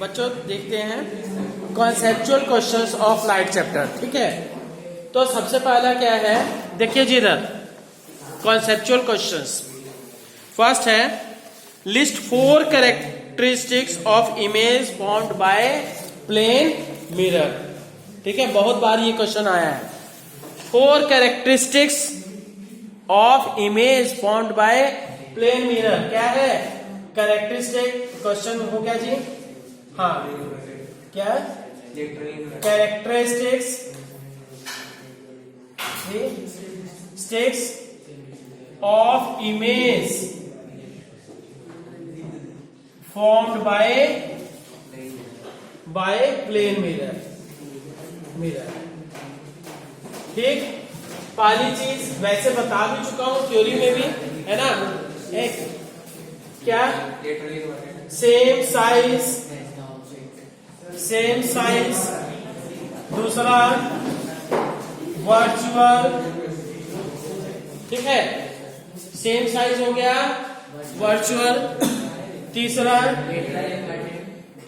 बच्चों देखते हैं conceptual questions of light chapter. ठीक है, तो सबसे पहला क्या है, देखिए जी इधर कॉन्सेप्चुअल क्वेश्चंस। फर्स्ट है list 4 characteristics of image formed by plane mirror. ठीक है, बहुत बार ये क्वेश्चन आया है। 4 characteristics of image formed by plane mirror. क्या है कैरेक्टरिस्टिक? क्वेश्चन हो गया जी, हाँ क्या characteristics sticks of image formed by plane mirror. ठीक, पहली चीज वैसे बता भी चुका हूं थ्योरी में भी, है ना। एक क्या सेम साइज, दूसरा वर्चुअल। ठीक है, सेम साइज हो गया, वर्चुअल। तीसरा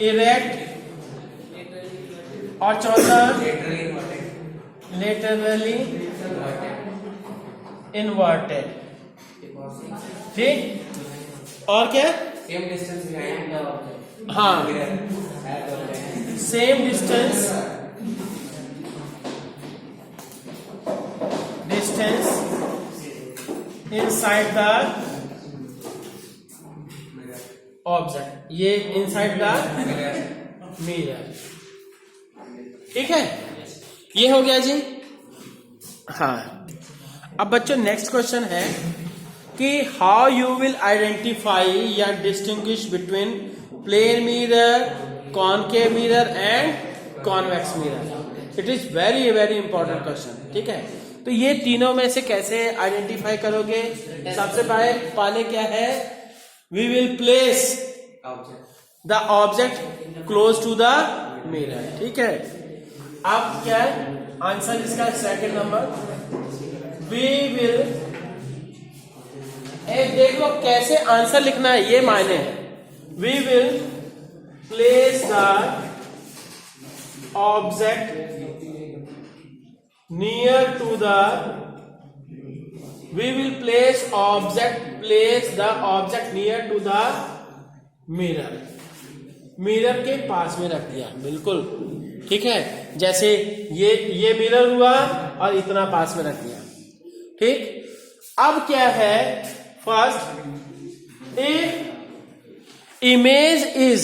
इरेक्ट, और चौथा लेटरली इन्वर्टेड। ठीक, और क्या same distance behind the object. हाँ, same distance inside the object, ये इनसाइड द मिरर। ठीक है, ये हो गया जी। हाँ, अब बच्चों नेक्स्ट क्वेश्चन है कि हाउ यू विल आइडेंटिफाई या distinguish between plane mirror, concave mirror and convex mirror. It is very very important question. ठीक है, तो ये तीनों में से कैसे आइडेंटिफाई करोगे? सबसे पहले क्या है, we will place the object close to the mirror. ठीक है, अब क्या है आंसर इसका? Second number, we will. देख लो कैसे आंसर लिखना है, ये मायने है। We will place the object near to the, we will place the object near to the mirror. Mirror के पास में रख दिया, बिल्कुल। ठीक है, जैसे ये मिरर हुआ और इतना पास में रख दिया। ठीक, अब क्या है, first if image is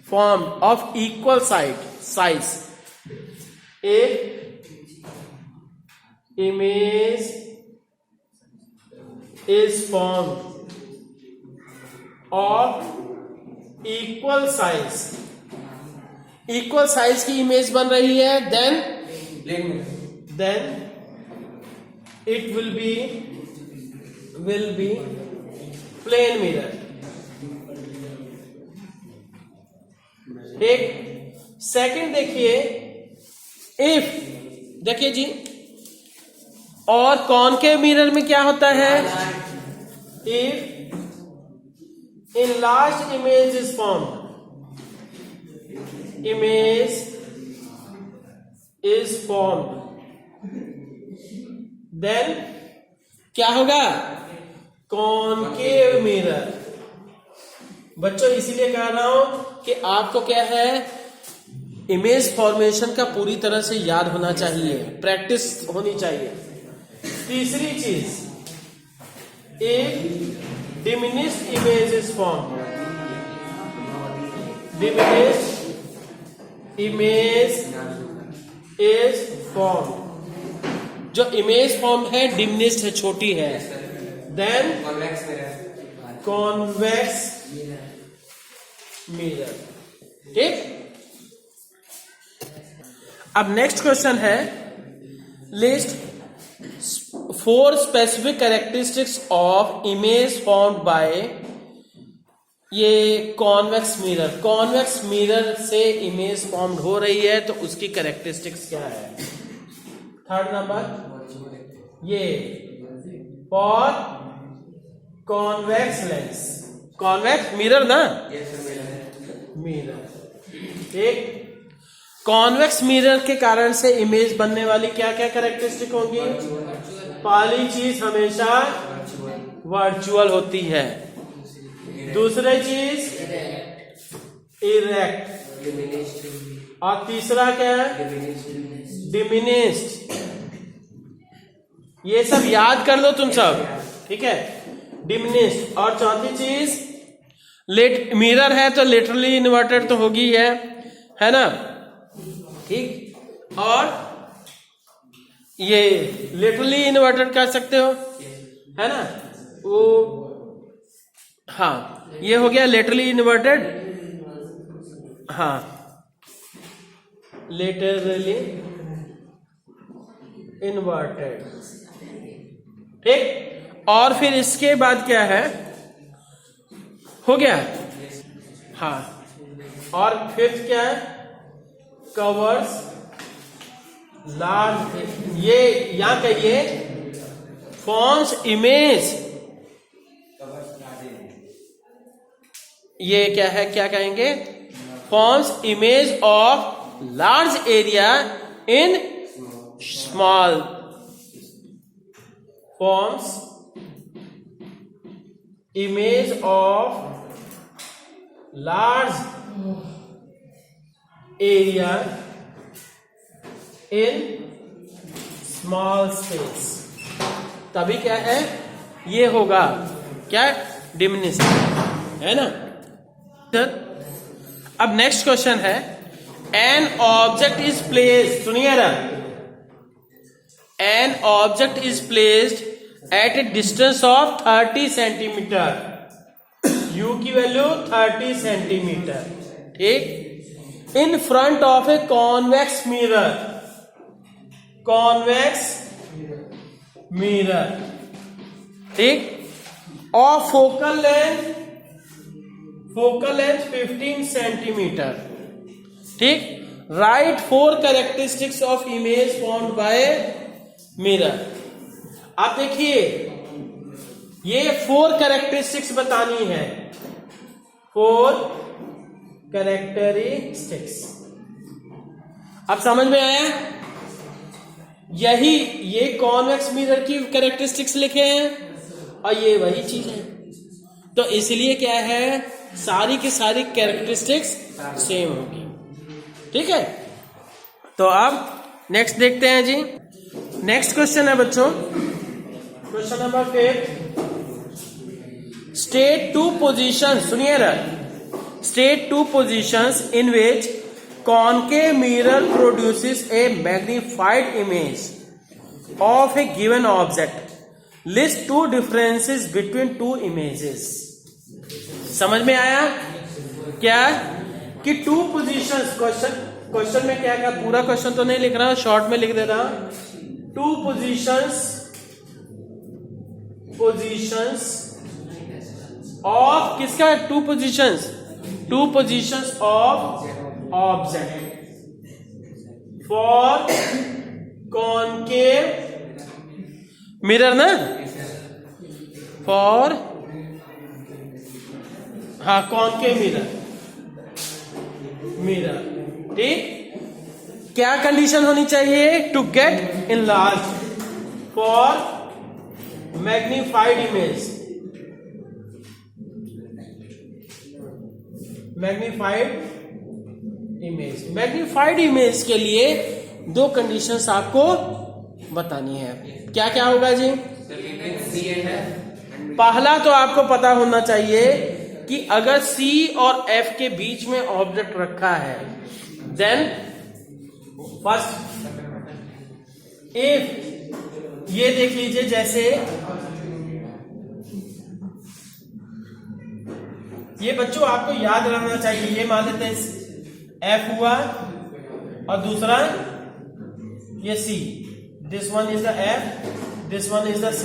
form of equal size, if image is form of equal size की इमेज बन रही है, then it will be plane mirror. एक सेकंड देखिए, इफ देखिए जी, और कॉनकेव मिरर में क्या होता है, if enlarged image is formed, then क्या होगा, कॉनकेव मिरर। बच्चों इसीलिए कह रहा हूं कि आपको क्या है, इमेज फॉर्मेशन का पूरी तरह से याद होना चाहिए, प्रैक्टिस होनी चाहिए। तीसरी चीज, एक diminished image is formed, जो इमेज फॉर्म है डिमिनिश्ड है, छोटी है, देन कॉन्वेक्स मिरर। ठीक, अब नेक्स्ट क्वेश्चन है, list 4 specific characteristics of image formed bye ये कॉन्वेक्स मिरर। कॉन्वेक्स मिरर से इमेज फॉर्म्ड हो रही है, तो उसकी कैरेक्टरिस्टिक्स क्या है? थर्ड नंबर, ये for convex lens, convex mirror ना, मिरर। ठीक। कॉन्वेक्स मिरर के कारण से इमेज बनने वाली क्या क्या कैरेक्टरिस्टिक होंगी? पहली चीज हमेशा वर्चुअल होती है, दूसरी चीज इरेक्ट, और तीसरा क्या है? डिमिनिस्ड। ये सब याद कर लो तुम सब, ठीक है, डिमिनिस्ड। और चौथी चीज मिरर है तो लिटरली इन्वर्टेड तो होगी है ना, ठीक। और ये लिटरली इन्वर्टेड कर सकते हो, है ना, वो हाँ, ये हो गया लिटरली इन्वर्टेड, हाँ, लिटरली इन्वर्टेड, ठीक। और फिर इसके बाद क्या है, हो गया, हाँ। और फिर क्या है? कवर्स लार्ज, ये यहां कहिए फॉर्म्स इमेज, ये क्या है, क्या कहेंगे? Forms image of large area in small, forms image of large area in small space, तभी क्या है, ये होगा क्या? डिमिनिश, है ना। अब नेक्स्ट क्वेश्चन है, एन ऑब्जेक्ट इज प्लेस्ड, सुनिए ना, an object is placed at A distance of 30 centimetre, you की वैल्यू 30 सेंटीमीटर, ठीक, in front of a convex mirror, convex mirror, ठीक, और फोकल लेंथ 15 सेंटीमीटर, ठीक। Right 4 characteristics of image formed bye mirror. आप देखिए, ये 4 कैरेक्टरिस्टिक्स बतानी है, 4 कैरेक्टरिस्टिक्स। अब समझ में आया? यही ये कॉन्वेक्स मिरर की कैरेक्टरिस्टिक्स लिखे हैं और ये वही चीज है, तो इसलिए क्या है, सारी की सारी कैरेक्टरिस्टिक्स सेम होगी, ठीक है। तो अब नेक्स्ट देखते हैं जी। नेक्स्ट क्वेश्चन है बच्चों, क्वेश्चन नंबर 5, स्टेट 2 पोजीशंस, सुनिए ना, state 2 positions in which concave mirror produces a magnified image of a given object. List 2 differences between 2 images. समझ में आया क्या कि 2 positions, क्वेश्चन में क्या क्या, पूरा क्वेश्चन तो नहीं लिख रहा, शॉर्ट में लिख दे रहा, 2 positions of किसका, 2 positions of object for concave mirror ना, for हाँ concave mirror, ठीक। क्या कंडीशन होनी चाहिए? To get enlarged for magnified image, magnified image के लिए 2 कंडीशंस आपको बतानी है। क्या क्या होगा जी? पहला तो आपको पता होना चाहिए कि अगर C और F के बीच में ऑब्जेक्ट रखा है, देन फर्स्ट इफ, ये देख लीजिए, जैसे ये बच्चों आपको याद रखना चाहिए, ये मान लेते हैं F हुआ और दूसरा ये C, this one is the F, this one is the C।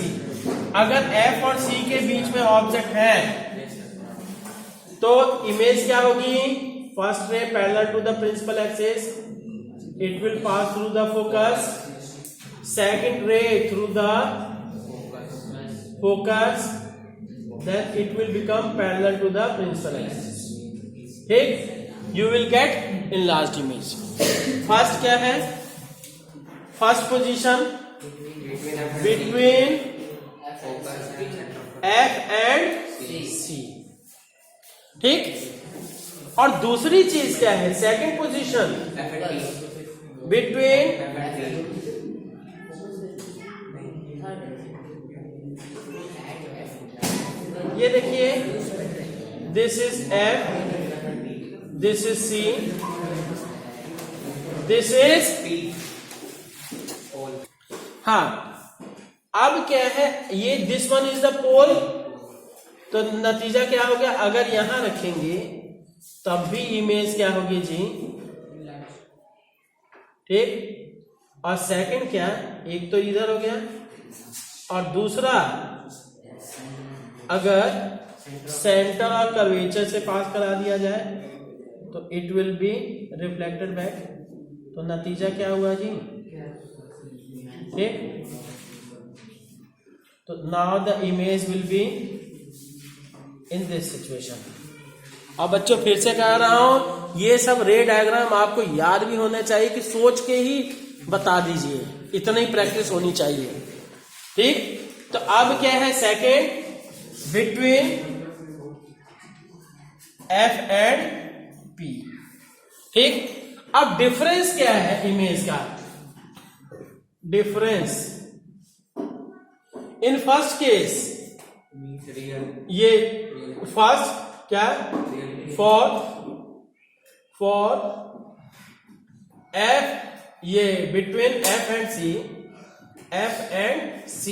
अगर F और C के बीच में ऑब्जेक्ट है तो इमेज क्या होगी? First ray parallel to the principal axis, it will pass through the focus, second ray through the focus, then it will become parallel to the principal axis, ठीक। you will get enlarged image. First क्या है? First position between F and C. ठीक. और दूसरी चीज क्या है? Second position between ये देखिए, this is F, this is C, this is P. हाँ, अब क्या है? ये दिस वन इज द पोल. तो नतीजा क्या हो गया? अगर यहां रखेंगे तब भी इमेज क्या होगी जी? ठीक. और सेकंड क्या? एक तो इधर हो गया, और दूसरा अगर सेंटर और कर्वेचर से पास करा दिया जाए तो it will be reflected back. तो नतीजा क्या हुआ जी? ठीक. तो now the image will be in this situation. अब बच्चों फिर से कह रहा हूं, ये सब रे डायग्राम आपको याद भी होने चाहिए कि सोच के ही बता दीजिए, इतना ही प्रैक्टिस होनी चाहिए. ठीक. तो अब क्या है? Second between F and P. ठीक. अब डिफरेंस क्या है इमेज का? डिफरेंस इन फर्स्ट केस, ये फर्स्ट क्या? फॉर F, ये between F and C, F and C,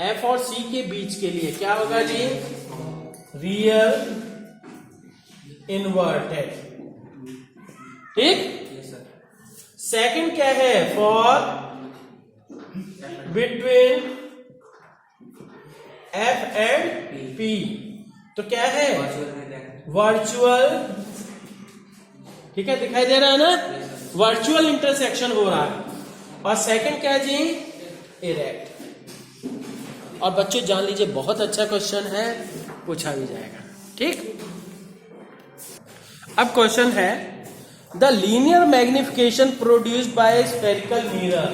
F और C के बीच के लिए क्या होगा जी? Real inverted. ठीक. सेकंड क्या है? For between F and P. तो क्या है? वर्चुअल. ठीक है, दिखाई दे रहा है ना? वर्चुअल इंटरसेक्शन हो रहा है. और सेकंड क्या जी? इरेक्ट. और बच्चों जान लीजिए, बहुत अच्छा क्वेश्चन है, पूछा भी जाएगा. ठीक. अब क्वेश्चन है, the linear magnification produced by spherical mirror.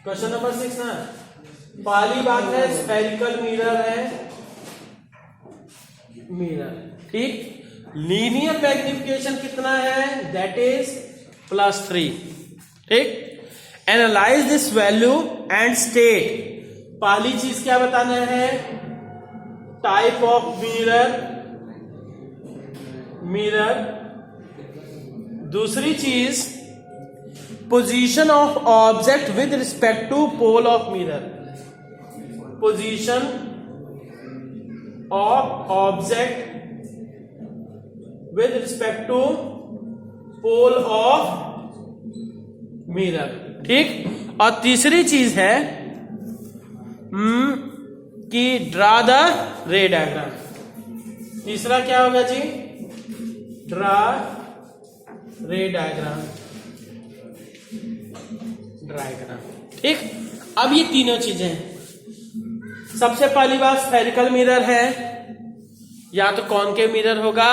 Question number 6 ना. पहली बात है स्फेरिकल मिरर है, मिरर. ठीक. लीनियर मैग्निफिकेशन कितना है? That is +3. ठीक. Analyse this value and state. पहली चीज क्या बताना है? Type of mirror. दूसरी चीज position of object with respect to pole of mirror. Position of object with respect to pole of mirror. ठीक. और तीसरी चीज है कि ड्रा द रे डायग्राम. तीसरा क्या होगा जी? ड्रा रे डायग्राम. ठीक. अब ये तीनों चीजें हैं. सबसे पहली बात स्फेरिकल मिरर है, या तो कॉनकेव मिरर होगा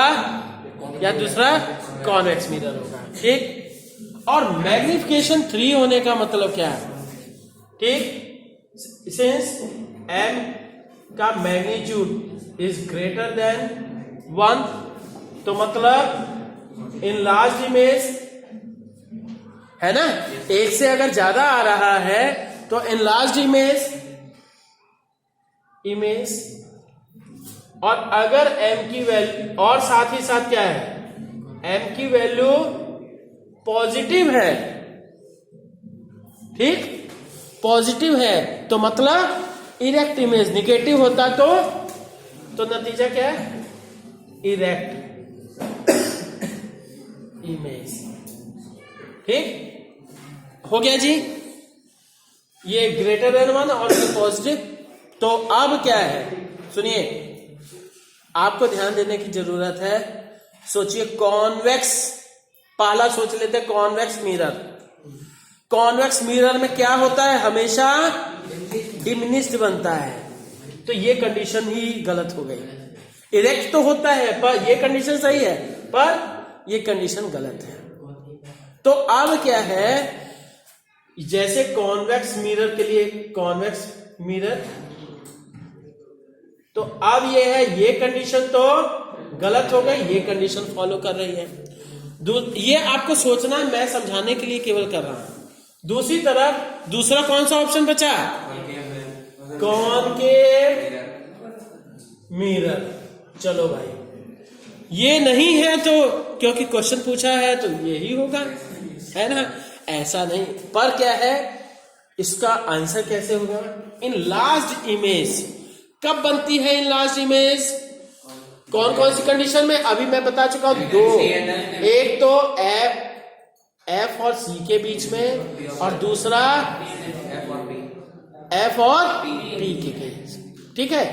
या दूसरा कॉन्वेक्स मिरर होगा. ठीक. और मैग्निफिकेशन 3 होने का मतलब क्या है? ठीक. सिंस m का मैग्नीट्यूड इज ग्रेटर देन 1, तो मतलब इनलार्ज्ड इमेज है ना. एक से अगर ज्यादा आ रहा है तो इनलार्ज्ड इमेज. और अगर m की वैल्यू, और साथ ही साथ क्या है? m की वैल्यू पॉजिटिव है. ठीक. पॉजिटिव है तो मतलब इरेक्ट इमेज. निगेटिव होता तो नतीजा क्या है? Erect image. ठीक. हो गया जी. ये ग्रेटर देन 1 और ये पॉजिटिव. तो अब क्या है? सुनिए, आपको ध्यान देने की जरूरत है. सोचिए कॉन्वेक्स, पहला सोच लेते हैं कॉन्वेक्स मिरर. कॉन्वेक्स मिरर में क्या होता है? हमेशा डिमिनिश्ड बनता है. तो ये कंडीशन ही गलत हो गई. इरेक्ट तो होता है पर ये कंडीशन सही है, पर ये कंडीशन गलत है। तो अब क्या है, जैसे कॉन्वेक्स मिरर के लिए कॉन्वेक्स मिरर, तो अब ये है, ये कंडीशन तो गलत हो गई, ये कंडीशन फॉलो कर रही है। ये आपको सोचना है, मैं समझाने के लिए केवल कर रहा हूं। दूसरी तरफ दूसरा कौन सा ऑप्शन बचा? Concave mirror. चलो भाई, ये नहीं है तो, क्योंकि क्वेश्चन पूछा है तो यही होगा, है ना? ऐसा नहीं, पर क्या है, इसका आंसर कैसे होगा? इन लास्ट इमेज कब बनती है? इन लास्ट इमेज कौन कौन सी कंडीशन में? अभी मैं बता चुका हूं, दो। एक तो एफ और सी के बीच में, और दूसरा एफ और पी के बीच। ठीक है,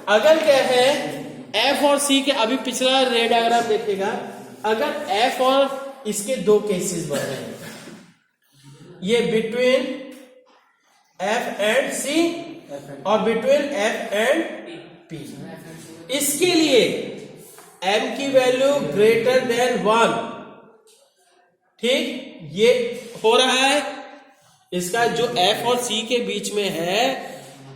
अगर क्या है एफ और सी के, अभी पिछला रे डायग्राम देखेगा, अगर एफ और इसके दो केसेस बन रहे हैं, ये बिटवीन एफ एंड सी और बिटवीन एफ एंड पी, इसके लिए एम की वैल्यू ग्रेटर देन 1, ठीक, ये हो रहा है। इसका जो एफ और सी के बीच में है,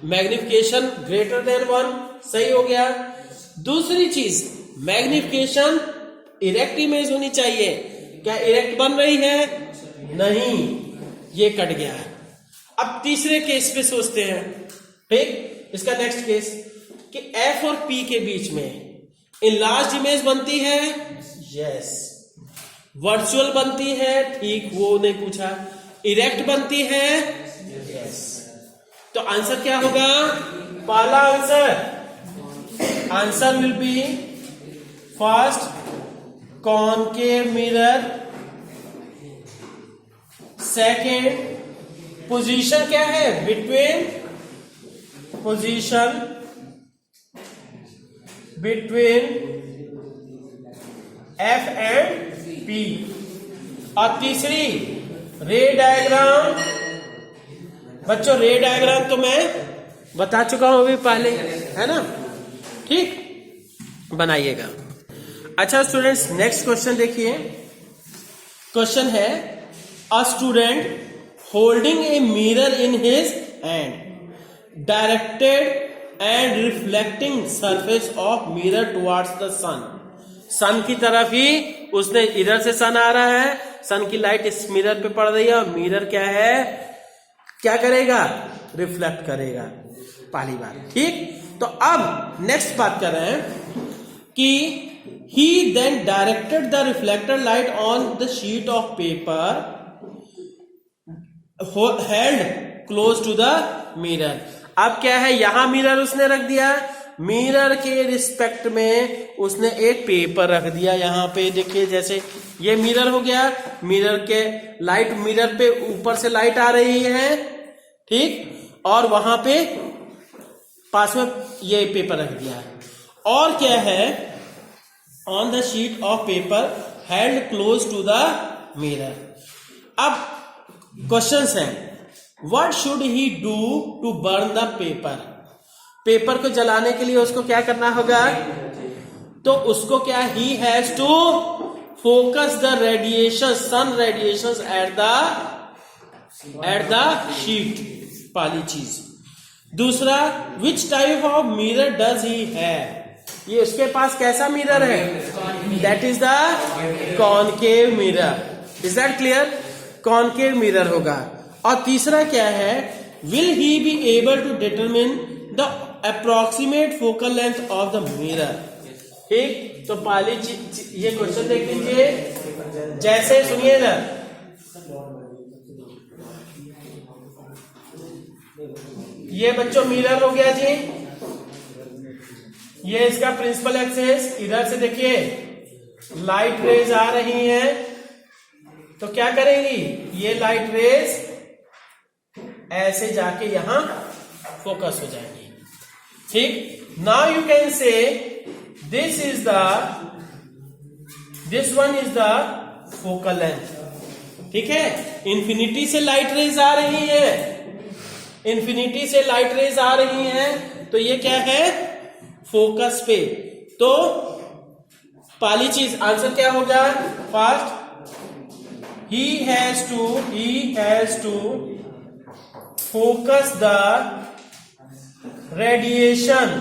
मैग्निफिकेशन ग्रेटर देन 1, सही हो गया। दूसरी चीज, मैग्निफिकेशन इरेक्ट इमेज होनी चाहिए। क्या इरेक्ट बन रही है? नहीं, ये कट गया है। अब तीसरे केस पे सोचते हैं, ठीक, इसका नेक्स्ट केस कि एफ और पी के बीच में इनलार्ज्ड इमेज बनती है, यस। वर्चुअल बनती है, ठीक, वो नहीं पूछा। इरेक्ट बनती है, यस। तो आंसर क्या होगा? पहला answer will be first concave mirror. Second, position क्या है? Between, position between F and P. और तीसरी, रे डायग्राम। बच्चों, रे डायग्राम तो मैं बता चुका हूं अभी पहले, है ना? ठीक, बनाइएगा। अच्छा स्टूडेंट्स, नेक्स्ट क्वेश्चन देखिए। क्वेश्चन है, a student holding a mirror in his hand, directed and reflecting surface of mirror towards the sun. Sun की तरफ ही उसने, इधर से सन आ रहा है, सन की लाइट इस मिरर पे पड़ रही है, और मिरर क्या है, क्या करेगा? रिफ्लेक्ट करेगा, पहली बात, ठीक। तो अब नेक्स्ट बात कर रहे हैं कि he then directed the reflected light on the sheet of paper held close to the mirror। अब क्या है, यहां मिरर उसने रख दिया, मिरर के रिस्पेक्ट में उसने एक पेपर रख दिया। यहां पे देखिए, जैसे ये मिरर हो गया, मिरर के लाइट, मिरर पे ऊपर से लाइट आ रही है, ठीक, और वहां पे पास में ये पेपर रख दिया। और क्या है, on the sheet of paper held close to the mirror. अब क्वेश्चंस हैं, what should he do to burn the paper? Paper को जलाने के लिए उसको क्या करना होगा? तो उसको क्या, he has to focus the radiation, sun radiation at the sheet, पहली चीज। दूसरा, which type of mirror does he have? ये उसके पास कैसा मिरर है? That is the concave mirror. Is that clear? Concave mirror होगा। और तीसरा क्या है, will he be able to determine the approximate focal length of the mirror. ठीक, तो पहली ये क्वेश्चन देख लीजिए, जैसे सुनिए ना, ये बच्चों मिरर हो गया जी, ये इसका प्रिंसिपल एक्सिस। इधर से देखिए लाइट रेज आ रही हैं, तो क्या करेंगी, ये लाइट रेज ऐसे जाके यहां फोकस हो जाएंगी। ठीक, now you can say this one is the focal length. ठीक है, इंफिनिटी से लाइट रेज आ रही है, इंफिनिटी से लाइट रेज आ रही हैं, तो ये क्या है, फोकस पे। तो पहली चीज आंसर क्या होगा? First, he has to focus the radiation.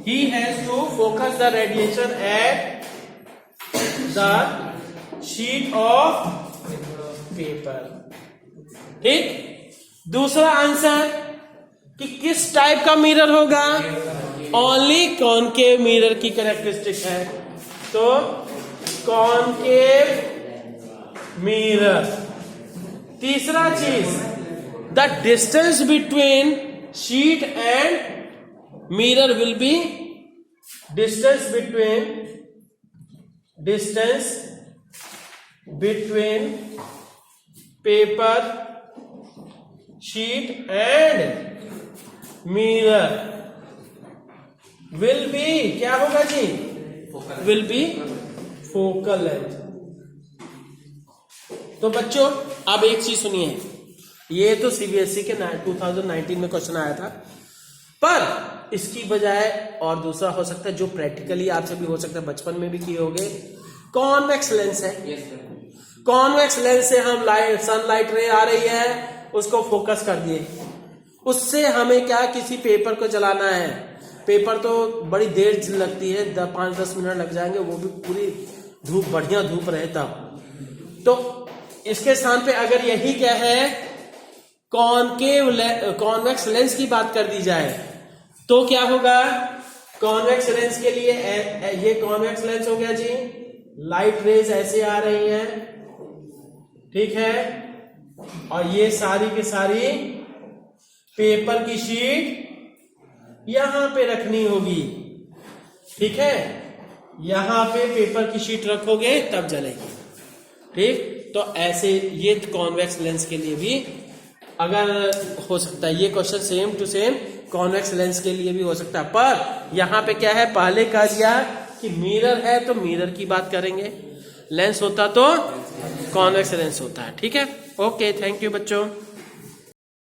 He has to focus the radiation at the sheet of paper. ठीक. दूसरा आंसर कि किस टाइप का मिरर होगा? ओनली कॉनकेव मिरर की कैरेक्टरिस्टिक है, तो कॉनकेव मिरर. तीसरा चीज, the distance between sheet and mirror will be distance between paper sheet and mirror will be क्या होगा जी? will be focal length. तो बच्चों अब एक चीज सुनिए, ये तो सीबीएसई के 2019 में क्वेश्चन आया था, पर इसकी बजाय और दूसरा हो सकता है जो प्रैक्टिकली आपसे भी हो सकता है, बचपन में भी किए होंगे. कॉन्वेक्स लेंस है. कॉन्वेक्स लेंस से हम सनलाइट रे आ रही है, उसको फोकस कर दिए. उससे हमें क्या, किसी पेपर को जलाना है. पेपर तो बड़ी देर लगती है, 5-10 मिनट लग जाएंगे, वो भी पूरी धूप, बढ़िया धूप रहे तब. तो इसके स्थान पे अगर यही क्या है, कॉन्वेक्स लेंस की बात कर दी जाए, तो क्या होगा? कॉन्वेक्स लेंस के लिए ये कॉन्वेक्स लेंस हो गया जी. लाइट रेज ऐसे आ रही हैं, ठीक है, और ये सारी की सारी पेपर की शीट यहां पे रखनी होगी. ठीक है, यहां पे पेपर की शीट रखोगे तब जलेगी. ठीक, तो ऐसे ये कॉन्वेक्स लेंस के लिए भी अगर हो सकता है, ये question same to same convex lens के लिए भी हो सकता है, पर यहां पे क्या है, पहले कह दिया कि मिरर है तो मिरर की बात करेंगे, लेंस होता तो कॉन्वेक्स लेंस होता है. ठीक है, ओके, थैंक यू बच्चों.